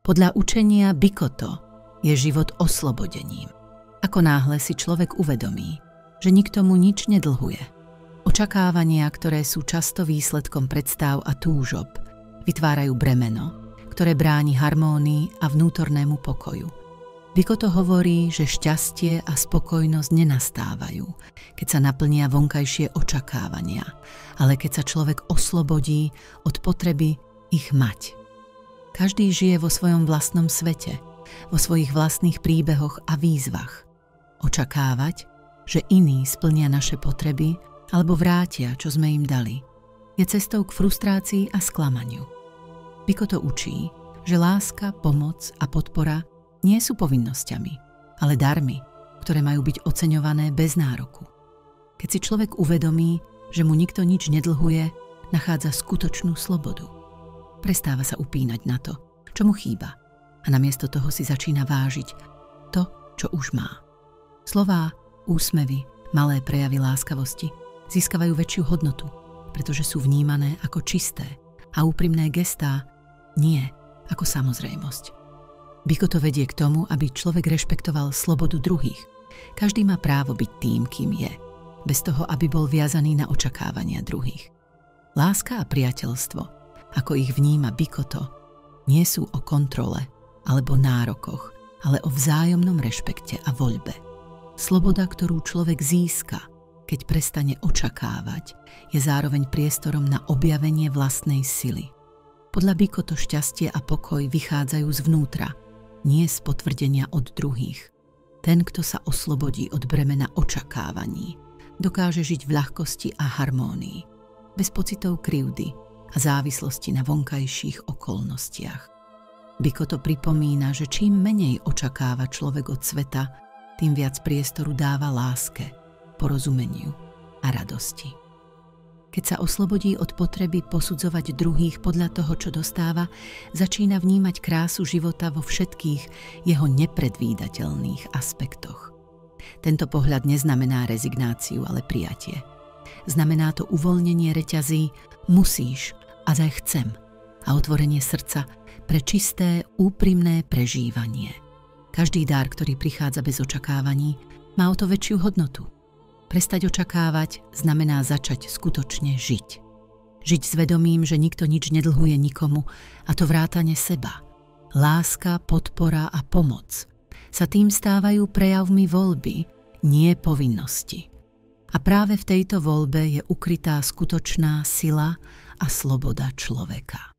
Podľa učenia Bikoto je život oslobodením. Ako náhle si človek uvedomí, že nikto mu nič nedlhuje. Očakávania, ktoré sú často výsledkom predstáv a túžob, vytvárajú bremeno, ktoré bráni harmónii a vnútornému pokoju. Bikoto hovorí, že šťastie a spokojnosť nenastávajú, keď sa naplnia vonkajšie očakávania, ale keď sa človek oslobodí od potreby ich mať. Každý žije vo svojom vlastnom svete, vo svojich vlastných príbehoch a výzvach. Očakávať, že iní splnia naše potreby alebo vrátia, čo sme im dali, je cestou k frustrácii a sklamaniu. Bikoto učí, že láska, pomoc a podpora nie sú povinnosťami, ale darmi, ktoré majú byť oceňované bez nároku. Keď si človek uvedomí, že mu nikto nič nedlhuje, nachádza skutočnú slobodu. Prestáva sa upínať na to, čo mu chýba, a namiesto toho si začína vážiť to, čo už má. Slová, úsmevy, malé prejavy láskavosti získavajú väčšiu hodnotu, pretože sú vnímané ako čisté a úprimné gestá, nie ako samozrejmosť. Bikoto vedie k tomu, aby človek rešpektoval slobodu druhých. Každý má právo byť tým, kým je, bez toho, aby bol viazaný na očakávania druhých. Láska a priateľstvo, ako ich vníma Bikoto, nie sú o kontrole alebo nárokoch, ale o vzájomnom rešpekte a voľbe. Sloboda, ktorú človek získa, keď prestane očakávať, je zároveň priestorom na objavenie vlastnej sily. Podľa Bikoto šťastie a pokoj vychádzajú zvnútra, nie z potvrdenia od druhých. Ten, kto sa oslobodí od bremena očakávaní, dokáže žiť v ľahkosti a harmónii, bez pocitov krivdy a závislosti na vonkajších okolnostiach. Bikoto pripomína, že čím menej očakáva človek od sveta, tým viac priestoru dáva láske, porozumeniu a radosti. Keď sa oslobodí od potreby posudzovať druhých podľa toho, čo dostáva, začína vnímať krásu života vo všetkých jeho nepredvídateľných aspektoch. Tento pohľad neznamená rezignáciu, ale prijatie. Znamená to uvoľnenie reťazí musíš a aj chcem a otvorenie srdca pre čisté, úprimné prežívanie. Každý dar, ktorý prichádza bez očakávaní, má o to väčšiu hodnotu. Prestať očakávať znamená začať skutočne žiť. Žiť s vedomím, že nikto nič nedlhuje nikomu, a to vrátane seba. Láska, podpora a pomoc sa tým stávajú prejavmi voľby, nie povinnosti. A práve v tejto voľbe je ukrytá skutočná sila a sloboda človeka.